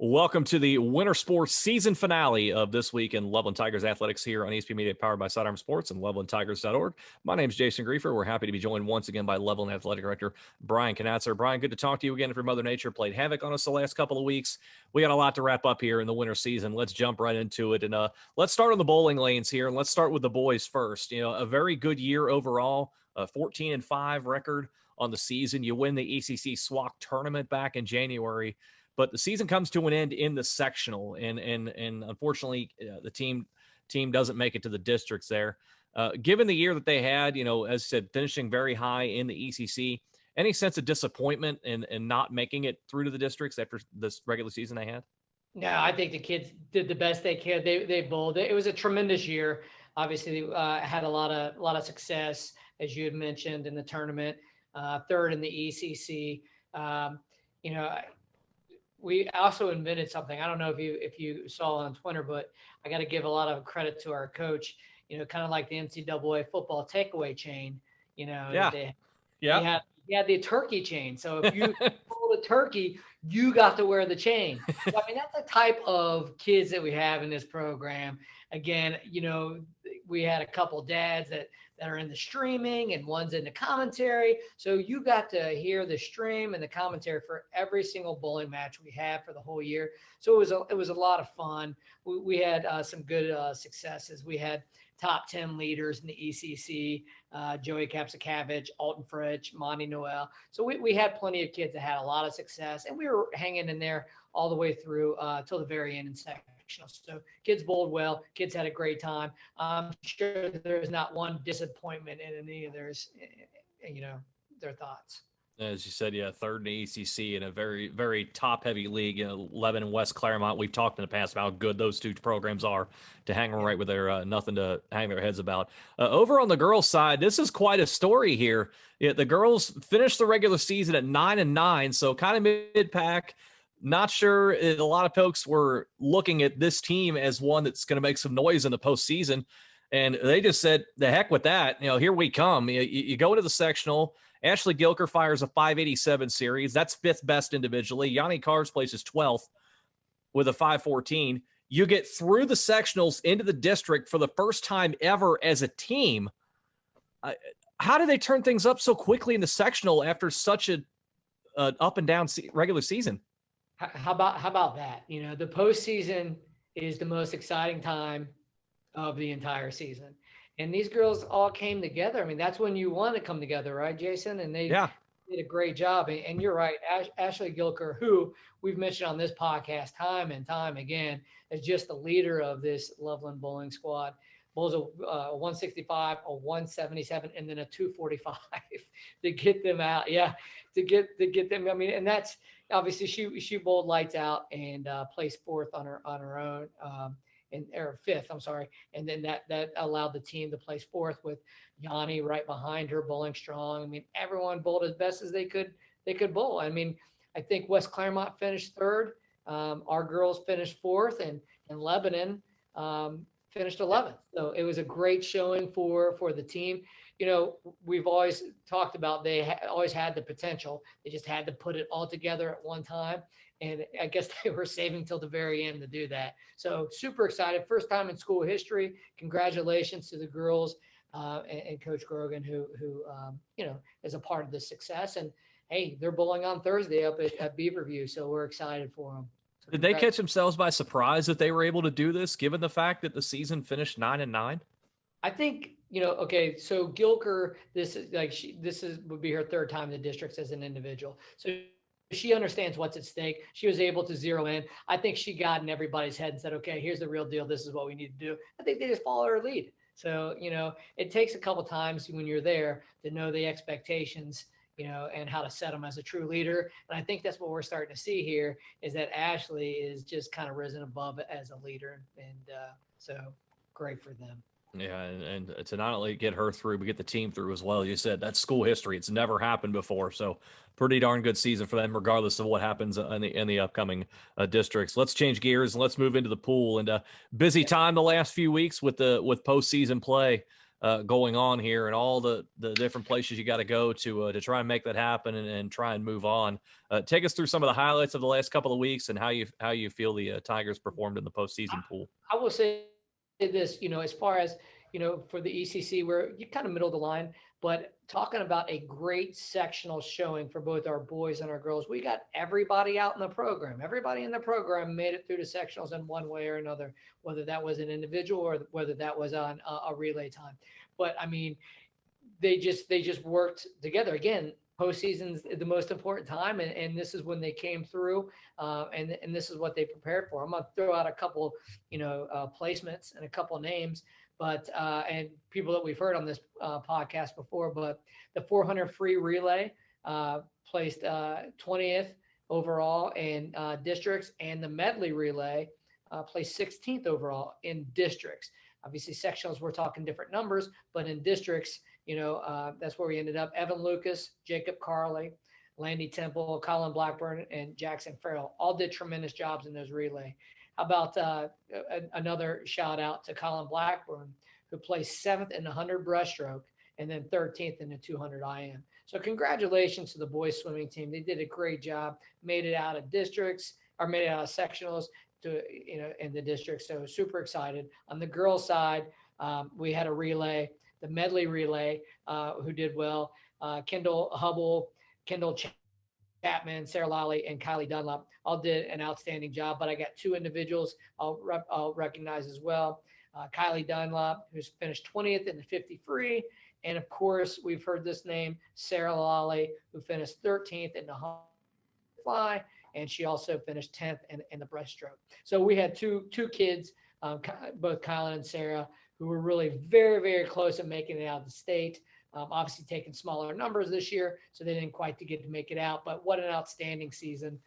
Welcome to the Winter Sports season finale of This Week in Loveland Tigers Athletics here on ESPN Media, powered by Sidearm Sports and LovelandTigers.org. My name is Jason Griefer. We're happy to be joined once again by Loveland Athletic Director Brian Knatzer. Brian, good to talk to you again after Mother Nature played havoc on us the last couple of weeks. We got a lot to wrap up here in the winter season. Let's jump right into it. And let's start on the bowling lanes here, and let's start with the boys first. You know, a very good year overall, a 14-5 record on the season. You win the ECC SWAC tournament back in January. But the season comes to an end in the sectional, and unfortunately, the team doesn't make it to the districts there. Given the year that they had, you know, as I said, finishing very high in the ECC, any sense of disappointment in not making it through to the districts after this regular season they had? No, I think the kids did the best they could. They bowled. It was a tremendous year. Obviously, had a lot of success, as you had mentioned, in the tournament. Third in the ECC. You know. We also invented something. I don't know if you saw on Twitter, but I got to give a lot of credit to our coach. You know, kind of like the NCAA football takeaway chain. You know, he had the turkey chain. So if you pulled a turkey, you got to wear the chain. So, I mean, that's the type of kids that we have in this program. Again, you know, we had a couple dads that are in the streaming and one's in the commentary. So you got to hear the stream and the commentary for every single bowling match we had for the whole year. So it was a lot of fun. We had some good successes. We had top 10 leaders in the ECC, Joey Kapsakavich, Alton Fritsch, Monty Noel. So we had plenty of kids that had a lot of success, and we were hanging in there all the way through till the very end in sectional. So kids bowled well. Kids had a great time. I'm sure there's not one disappointment in any of their thoughts. As you said, third in the ECC in a very, very top-heavy league. You know, Lebanon and West Claremont, we've talked in the past about how good those two programs are to hang right with their nothing to hang their heads about. Over on the girls' side, this is quite a story here. The girls finished the regular season at 9-9, so kind of mid-pack. Not sure a lot of folks were looking at this team as one that's going to make some noise in the postseason, and they just said, the heck with that. You know, here we come. You go into the sectional. Ashley Gilker fires a 587 series. That's fifth best individually. Yanni Cars places 12th with a 514. You get through the sectionals into the district for the first time ever as a team. How did they turn things up so quickly in the sectional after such an up and down regular season? How about that? You know, the postseason is the most exciting time of the entire season. And these girls all came together. I mean, that's when you want to come together, right, Jason? And they did a great job. And you're right, Ashley Gilker, who we've mentioned on this podcast time and time again, is just the leader of this Loveland bowling squad. Bowls a 165, a 177, and then a 245 to get them out. Yeah, to get them. I mean, and that's obviously she bowled lights out and placed fourth on her own. Or fifth, I'm sorry. And then that allowed the team to place fourth with Yanni right behind her, bowling strong. I mean, everyone bowled as best as they could bowl. I mean, I think West Claremont finished third. Our girls finished fourth, and Lebanon finished 11th. So it was a great showing for the team. You know, we've always talked about they always had the potential. They just had to put it all together at one time. And I guess they were saving till the very end to do that. So super excited. First time in school history. Congratulations to the girls and Coach Grogan, who you know, is a part of the success. And hey, they're bowling on Thursday up at Beaverview. So we're excited for them. So did they catch themselves by surprise that they were able to do this, given the fact that the season finished 9-9? I think, you know, okay, so Gilker, would be her third time in the districts as an individual. So she understands what's at stake. She was able to zero in. I think she got in everybody's head and said, okay, here's the real deal. This is what we need to do. I think they just followed her lead. So, you know, it takes a couple times when you're there to know the expectations, you know, and how to set them as a true leader. And I think that's what we're starting to see here is that Ashley is just kind of risen above it as a leader. And so great for them. Yeah, and to not only get her through, but get the team through as well. You said that's school history. It's never happened before. So pretty darn good season for them, regardless of what happens in the upcoming districts. Let's change gears and let's move into the pool. And busy time the last few weeks with postseason play. going on here, and all the different places you got to go to try and make that happen and try and move on. Take us through some of the highlights of the last couple of weeks and how you feel the Tigers performed in the postseason pool. I will say this, as far as, for the ECC, we're kind of middle of the line, but talking about a great sectional showing for both our boys and our girls. We got everybody out in the program. Everybody in the program made it through the sectionals in one way or another, whether that was an individual or whether that was on a relay time. But I mean, they just worked together. Again, postseason's the most important time, and this is when they came through, and this is what they prepared for. I'm gonna throw out a couple, placements and a couple names, but and people that we've heard on this podcast before. But the 400 free relay placed 20th overall in districts, and the medley relay placed 16th overall in districts. Obviously, sectionals, we're talking different numbers, but in districts, that's where we ended up. Evan Lucas, Jacob Carley, Landy Temple, Colin Blackburn, and Jackson Farrell all did tremendous jobs in those relay. How about another shout out to Colin Blackburn, who placed 7th in the 100 breaststroke and then 13th in the 200 IM. So congratulations to the boys swimming team. They did a great job, made it out of districts, or made it out of sectionals to, in the district. So super excited. On the girls side, we had a relay, the medley relay, who did well. Kendall Hubble, Kendall Chapman, Sarah Lally, and Kylie Dunlop all did an outstanding job. But I got 2 individuals I'll recognize as well. Kylie Dunlop, who's finished 20th in the 50 free. And of course, we've heard this name, Sarah Lally, who finished 13th in the 100 fly. And she also finished 10th in the breaststroke. So we had two kids, both Kylan and Sarah, who were really very, very close at making it out of the state. Obviously taking smaller numbers this year, so they didn't quite get to make it out. But what an outstanding season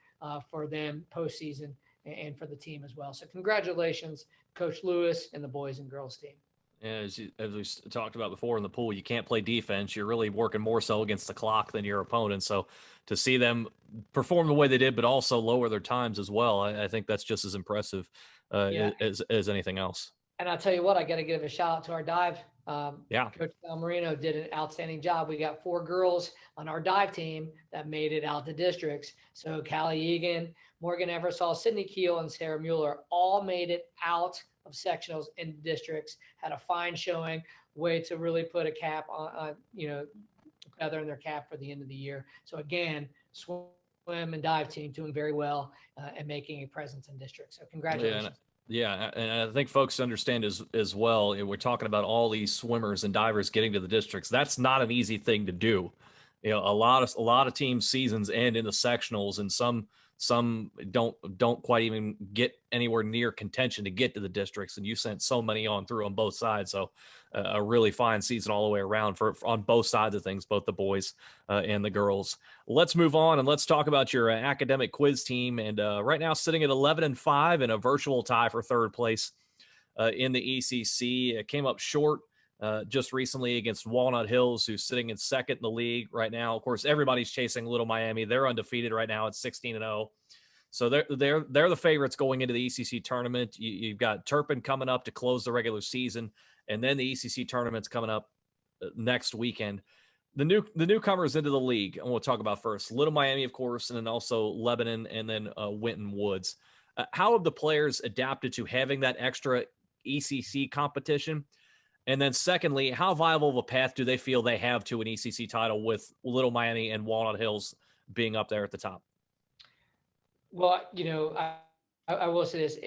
for them postseason and for the team as well. So congratulations, Coach Lewis and the boys and girls team. As we talked about before in the pool, you can't play defense. You're really working more so against the clock than your opponent. So to see them perform the way they did, but also lower their times as well, I think that's just as impressive as anything else. And I'll tell you what, I got to give a shout out to our dive. Coach Del Marino did an outstanding job. We got 4 girls on our dive team that made it out to districts. So Callie Egan, Morgan Eversole, Sydney Keel, and Sarah Mueller all made it out of sectionals in districts, had a fine showing, way to really put a cap on feather in their cap for the end of the year. So again, swim and dive team doing very well and making a presence in districts. So congratulations. Yeah, and I think folks understand as well. We're talking about all these swimmers and divers getting to the districts. That's not an easy thing to do. A lot of team seasons end in the sectionals, and some don't quite even get anywhere near contention to get to the districts. And you sent so many on through on both sides. So a really fine season all the way around for on both sides of things, both the boys and the girls. Let's move on and let's talk about your academic quiz team. And right now sitting at 11-5 in a virtual tie for 3rd place in the ECC. It came up short just recently against Walnut Hills, who's sitting in 2nd in the league right now. Of course, everybody's chasing Little Miami. They're undefeated right now at 16-0. So they're the favorites going into the ECC tournament. You've got Turpin coming up to close the regular season, and then the ECC tournament's coming up next weekend. The newcomers into the league, and we'll talk about first Little Miami, of course, and then also Lebanon, and then Winton Woods. How have the players adapted to having that extra ECC competition? And then secondly, how viable of a path do they feel they have to an ECC title with Little Miami and Walnut Hills being up there at the top? Well, I will say this,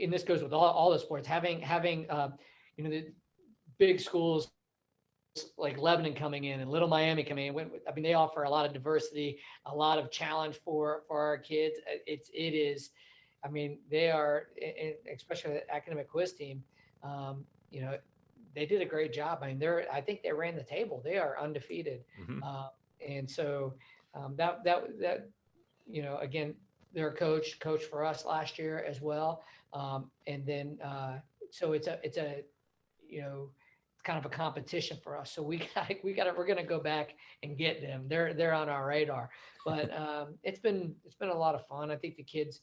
and this goes with all the sports, having the big schools like Lebanon coming in and Little Miami coming in. I mean, they offer a lot of diversity, a lot of challenge for our kids. It is, I mean, they are, especially the academic quiz team, they did a great job. I mean, I think they ran the table. They are undefeated. Mm-hmm. And so that again, their coach for us last year as well. And then so it's a kind of a competition for us. So we're going to go back and get them. They're on our radar. But it's been a lot of fun. I think the kids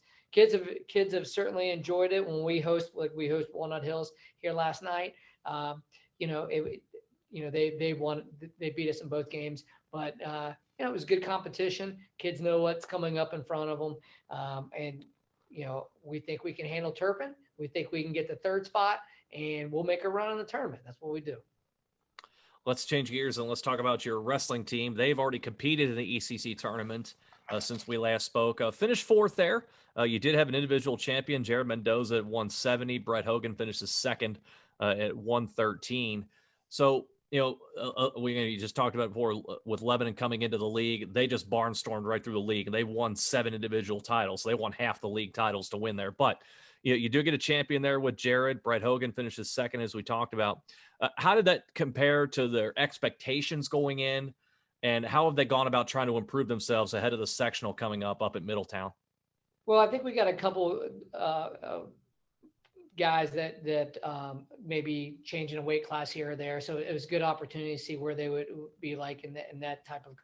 have certainly enjoyed it when we host Walnut Hills here last night. they beat us in both games, but it was good competition. Kids know what's coming up in front of them, and we think we can handle Turpin. We think we can get the third spot, and we'll make a run in the tournament. That's what we do. Let's change gears and let's talk about your wrestling team. They've already competed in the ECC tournament since we last spoke. Finished fourth there. You did have an individual champion, Jared Mendoza at 170. Brett Hogan finishes second at 113. So, we just talked about before with Lebanon coming into the league, they just barnstormed right through the league and they won 7 individual titles. So they won half the league titles to win there. But you do get a champion there with Jared. Brett Hogan finishes second, as we talked about. How did that compare to their expectations going in? And how have they gone about trying to improve themselves ahead of the sectional coming up at Middletown? Well, I think we got a couple guys that maybe changing a weight class here or there. So it was a good opportunity to see where they would be like in that type of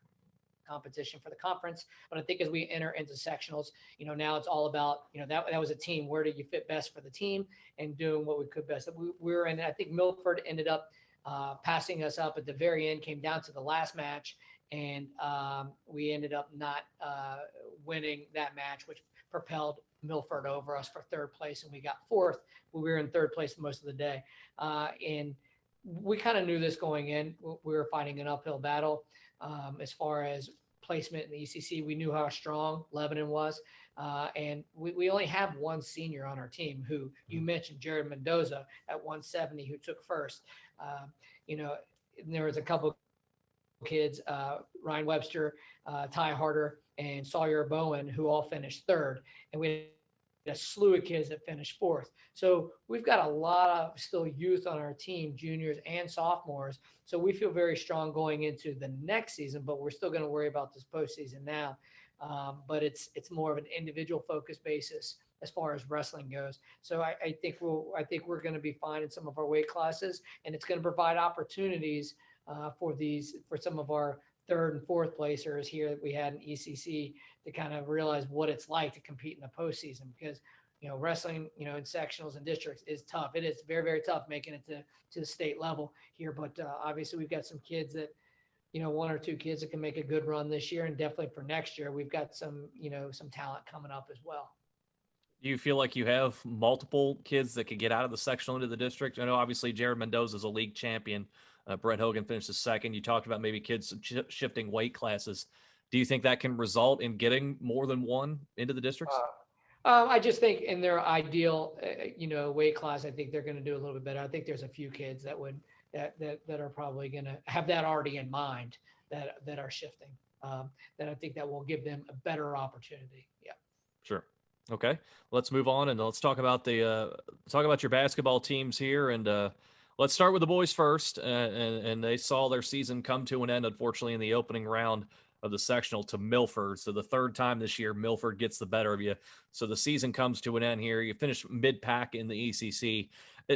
competition for the conference. But I think as we enter into sectionals, now it's all about, that was a team. Where did you fit best for the team and doing what we could best? We were in, I think Milford ended up passing us up at the very end, came down to the last match. And we ended up not winning that match, which propelled Milford over us for third place. And we got fourth. We were in third place most of the day. And we kind of knew this going in. We were fighting an uphill battle. As far as placement in the ECC, we knew how strong Lebanon was. And we only have one senior on our team who you mentioned, Jared Mendoza at 170, who took first. There was a couple kids, Ryan Webster, Ty Harder, and Sawyer Bowen, who all finished third. And we had a slew of kids that finished fourth. So we've got a lot of still youth on our team, juniors and sophomores. So we feel very strong going into the next season, but we're still going to worry about this postseason now. But it's more of an individual focus basis as far as wrestling goes. So I think we're going to be fine in some of our weight classes, and it's going to provide opportunities for some of our third and fourth placers here that we had in ECC to kind of realize what it's like to compete in the postseason, because wrestling in sectionals and districts is tough. It is very, very tough making it to the state level here, but obviously we've got some kids that one or two kids that can make a good run this year, and definitely for next year we've got some talent coming up as well. Do you feel like you have multiple kids that could get out of the sectional into the district? I know obviously Jared Mendoza is a league champion. Brett Hogan finished second. You talked about maybe kids shifting weight classes. Do you think that can result in getting more than one into the districts? I just think in their ideal, weight class, I think they're going to do a little bit better. I think there's a few kids that are probably going to have that already in mind that are shifting. That I think that will give them a better opportunity. Yeah. Sure. Okay. Let's move on and let's talk about your basketball teams here, and let's start with the boys first. And they saw their season come to an end, unfortunately, in the opening round of the sectional to Milford. So the third time this year, Milford gets the better of you. So the season comes to an end here. You finish mid-pack in the ECC.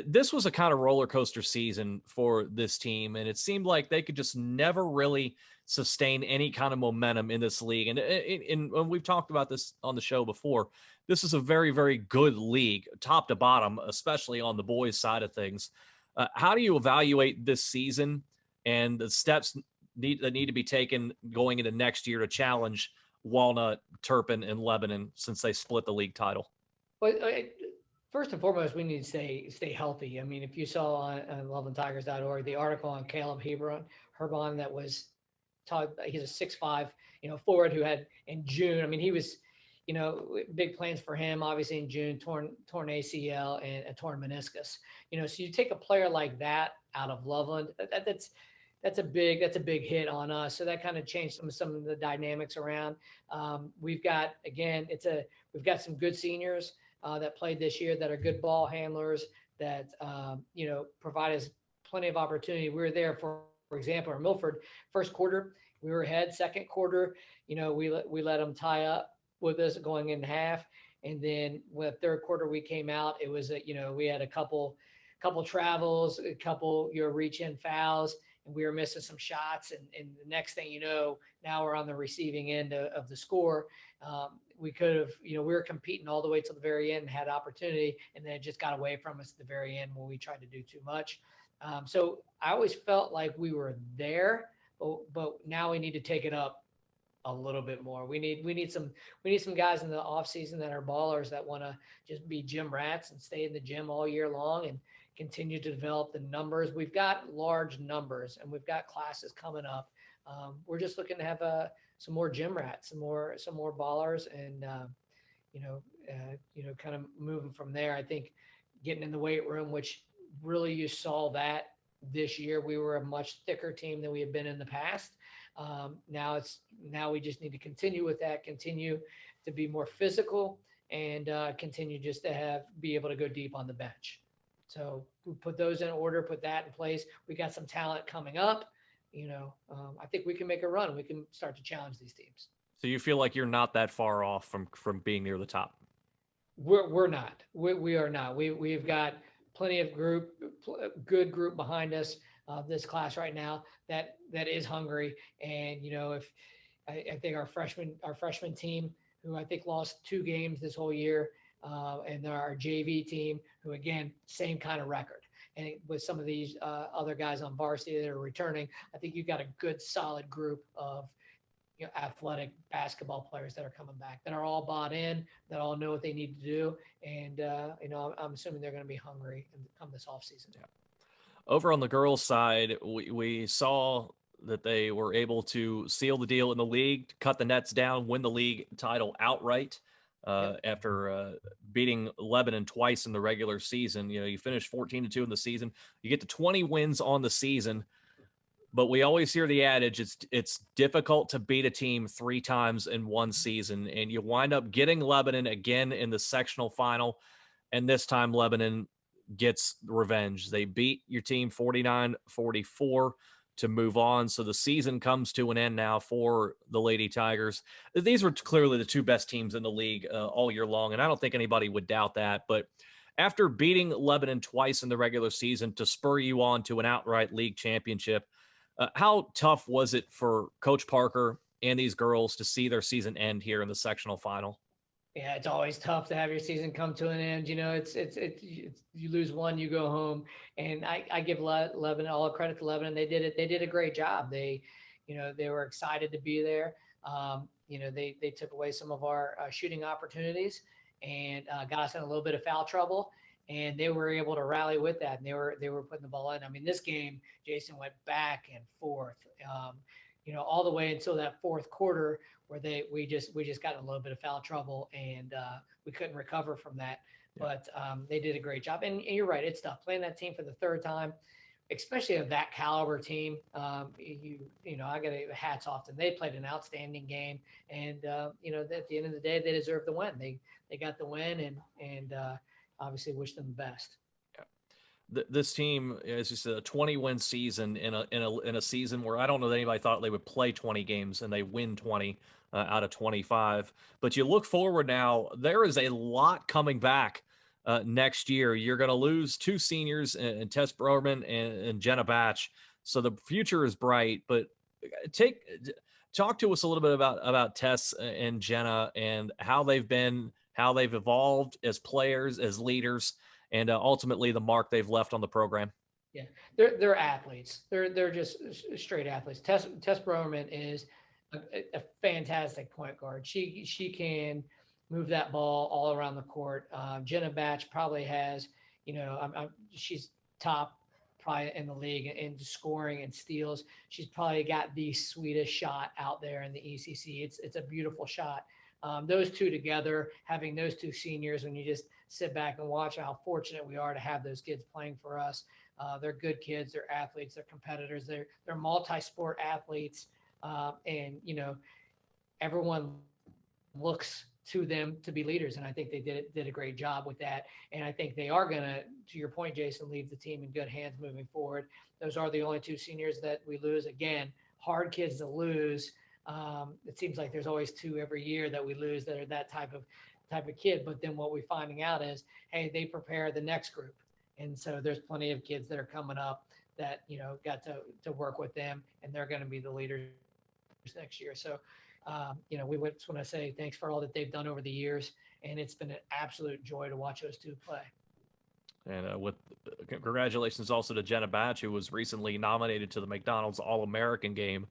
This was a kind of roller coaster season for this team, and it seemed like they could just never really sustain any kind of momentum in this league. And we've talked about this on the show before. This is a very, very good league, top to bottom, especially on the boys' side of things. How do you evaluate this season and the steps that need to be taken going into next year to challenge Walnut, Turpin, and Lebanon since they split the league title? Well, first and foremost, we need to stay healthy. I mean, if you saw on lovelandtigers.org the article on Caleb Herbon that was taught, he's a 6'5", forward who had in June. I mean, he was, big plans for him, obviously in June, torn ACL and a torn meniscus. So you take a player like that out of Loveland, that's a big hit on us. So that kind of changed some of the dynamics around. We've got some good seniors that played this year that are good ball handlers that provide us plenty of opportunity. We were there for example, in Milford, first quarter we were ahead. Second quarter, we let them tie up with us going in half, and then when the third quarter we came out, it was we had a couple travels, a couple reach in fouls, and we were missing some shots, and the next thing now we're on the receiving end of the score. We could have, we were competing all the way to the very end and had opportunity, and then it just got away from us at the very end when we tried to do too much. So I always felt like we were there, but now we need to take it up a little bit more. We need some guys in the off season that are ballers that want to just be gym rats and stay in the gym all year long and continue to develop the numbers. We've got large numbers and we've got classes coming up. We're just looking to have some more gym rats, some more ballers, and kind of moving from there. I think getting in the weight room, which really you saw that this year, we were a much thicker team than we had been in the past. Now we just need to continue with that, continue to be more physical, and continue just to be able to go deep on the bench. So we put those in order, put that in place. We got some talent coming up. I think we can make a run. We can start to challenge these teams. So you feel like you're not that far off from being near the top. We're not. We are not. We've got plenty of good group behind us. This class right now that is hungry, and if I think our freshman team, who I think lost 2 games this whole year, and our JV team, who again same kind of record. And with some of these other guys on varsity that are returning, I think you've got a good solid group of athletic basketball players that are coming back, that are all bought in, that all know what they need to do. And, I'm assuming they're going to be hungry and come this off season. Yeah. Over on the girls' side, we saw that they were able to seal the deal in the league, cut the nets down, win the league title outright after beating Lebanon twice in the regular season. You finish 14-2 in the season. You get to 20 wins on the season. But we always hear the adage, it's difficult to beat a team 3 times in one season, and you wind up getting Lebanon again in the sectional final, and this time Lebanon gets revenge. They beat your team 49-44 to move on, so the season comes to an end now for the Lady Tigers. These were clearly the 2 best teams in the league all year long, and I don't think anybody would doubt that, but after beating Lebanon twice in the regular season to spur you on to an outright league championship, how tough was it for Coach Parker and these girls to see their season end here in the sectional final? Yeah, it's always tough to have your season come to an end. It's you lose one, you go home, and I give Lebanon all credit to Lebanon. They did it. They did a great job. They were excited to be there. They took away some of our shooting opportunities and got us in a little bit of foul trouble. And they were able to rally with that, and they were putting the ball in. I mean, this game, Jason, went back and forth, all the way until that fourth quarter, where we just got in a little bit of foul trouble, and we couldn't recover from that. Yeah. But they did a great job. And you're right, it's tough playing that team for the 3rd time, especially of that caliber team. I got to hats off to them. They played an outstanding game, and at the end of the day, they deserved the win. They got the win, and obviously wish them the best. Yeah. This team, as you said, a 20-win season in a season where I don't know that anybody thought they would play 20 games, and they win 20 out of 25. But you look forward now, there is a lot coming back next year. You're going to lose 2 seniors, and Tess Broerman and Jenna Batch. So the future is bright. But talk to us a little bit about Tess and Jenna and how they've evolved as players, as leaders, and ultimately the mark they've left on the program. Yeah, they're athletes. They're just straight athletes. Tess Broerman is a fantastic point guard. She can move that ball all around the court. Jenna Batch probably has, she's top probably in the league in scoring and steals. She's probably got the sweetest shot out there in the ECC. It's a beautiful shot. Those 2 together, having those 2 seniors, when you just sit back and watch how fortunate we are to have those kids playing for us. They're good kids, they're athletes, they're competitors, they're multi-sport athletes. And everyone looks to them to be leaders. And I think they did a great job with that. And I think they are going to your point, Jason, leave the team in good hands moving forward. Those are the only 2 seniors that we lose. Again, hard kids to lose. It seems like there's always 2 every year that we lose that are that type of kid. But then what we're finding out is, hey, they prepare the next group. And so there's plenty of kids that are coming up that, got to work with them, and they're going to be the leaders next year. So, we just want to say thanks for all that they've done over the years. And it's been an absolute joy to watch those 2 play. And with congratulations also to Jenna Batch, who was recently nominated to the McDonald's All-American game.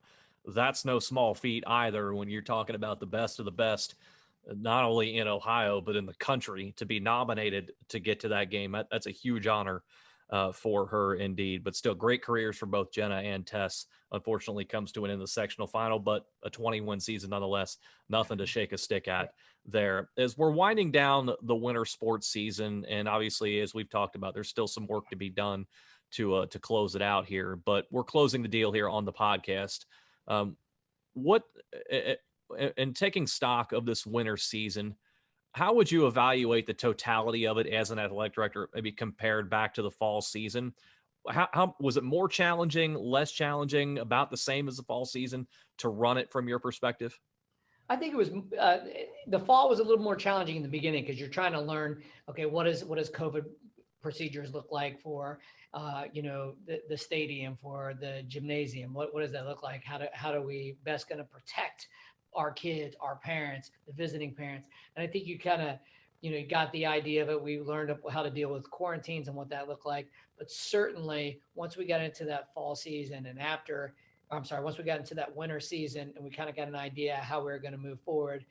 That's no small feat either when you're talking about the best of the best, not only in Ohio, but in the country, to be nominated to get to that game. That's a huge honor for her indeed. But still, great careers for both Jenna and Tess. Unfortunately, comes to an end in the sectional final, but a 20-win season nonetheless. Nothing to shake a stick at there. As we're winding down the winter sports season, and obviously, as we've talked about, there's still some work to be done to close it out here. But we're closing the deal here on the podcast. What and taking stock of this winter season, how would you evaluate the totality of it as an athletic director, maybe compared back to the fall season? How was it more challenging, less challenging, about the same as the fall season to run it from your perspective? I think it was the fall was a little more challenging in the beginning because you're trying to learn, okay, what does COVID procedures look like for the stadium, for the gymnasium? What does that look like? How do we best going to protect our kids, our parents, the visiting parents? And I think you kind of, you got the idea of it. We learned how to deal with quarantines and what that looked like. But certainly once we got into that fall season and once we got into that winter season and we kind of got an idea how we were going to move forward,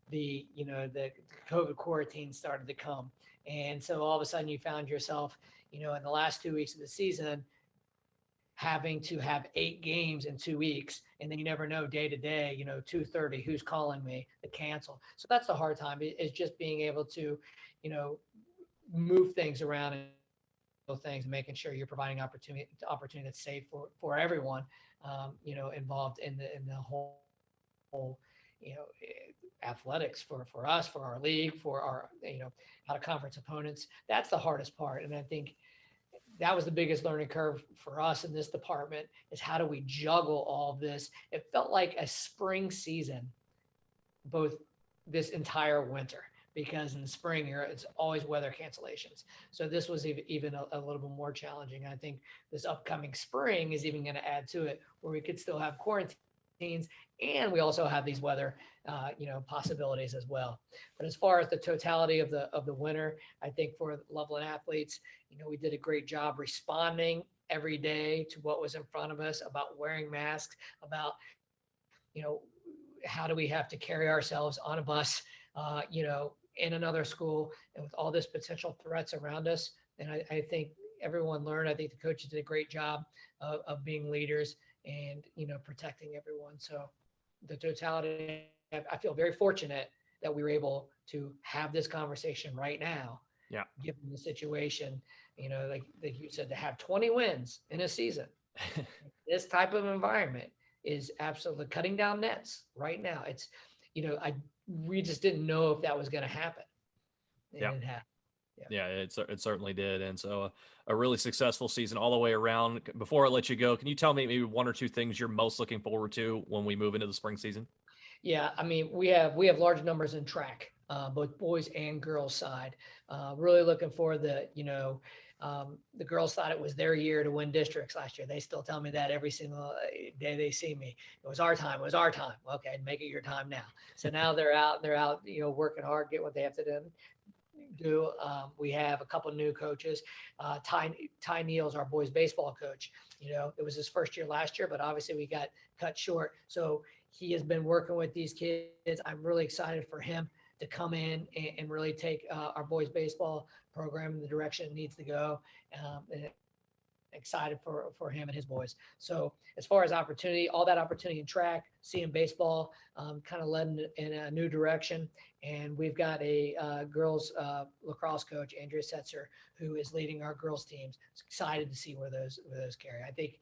the COVID quarantine started to come. And so all of a sudden you found yourself, in the last 2 weeks of the season, having to have 8 games in 2 weeks. And then you never know day to day, 2:30, who's calling me to cancel. So that's the hard time, is just being able to, move things around and things, and making sure you're providing opportunity that's safe for everyone, involved in the whole, athletics for us, for our league, for our, out of conference opponents. That's the hardest part. And I think that was the biggest learning curve for us in this department, is how do we juggle all of this? It felt like a spring season, both this entire winter, because in the spring it's always weather cancellations. So this was even a little bit more challenging. I think this upcoming spring is even going to add to it, where we could still have quarantines, and we also have these weather, possibilities as well. But as far as the totality of the winter, I think for Loveland athletes, we did a great job responding every day to what was in front of us, about wearing masks, about, how do we have to carry ourselves on a bus, in another school, and with all this potential threats around us. And I think everyone learned. I think the coaches did a great job of being leaders and, protecting everyone. So the totality, I feel very fortunate that we were able to have this conversation right now. Yeah. Given the situation, like you said, to have 20 wins in a season, this type of environment is absolutely cutting down nets right now. It's, we just didn't know if that was going to happen. Yeah. It happened. Yeah, it certainly did. And so a really successful season all the way around. Before I let you go, can you tell me maybe 1 or 2 things you're most looking forward to when we move into the spring season? Yeah, I mean, we have large numbers in track, both boys and girls side. Really looking for the girls thought it was their year to win districts last year. They still tell me that every single day they see me. It was our time. It was our time. Okay, make it your time now. So now they're out, working hard, get what they have to do. We have a couple of new coaches. Ty Neal's our boys baseball coach. It was his first year last year, but obviously we got cut short. So he has been working with these kids. I'm really excited for him to come in and really take our boys baseball program in the direction it needs to go. And excited for him and his boys. So as far as opportunity, all that opportunity in track, seeing baseball kind of led in a new direction. And we've got a girls lacrosse coach, Andrea Setzer, who is leading our girls teams. Excited to see where those carry. I think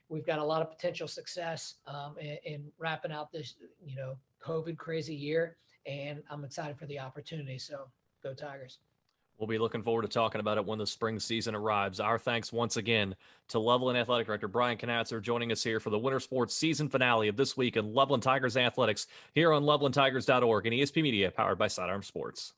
we've got a lot of potential success in wrapping out this, COVID crazy year. And I'm excited for the opportunity. So go Tigers. We'll be looking forward to talking about it when the spring season arrives. Our thanks once again to Loveland Athletic Director Brian Knatzer joining us here for the winter sports season finale of this week in Loveland Tigers athletics here on lovelandtigers.org and ESP Media, powered by Sidearm Sports.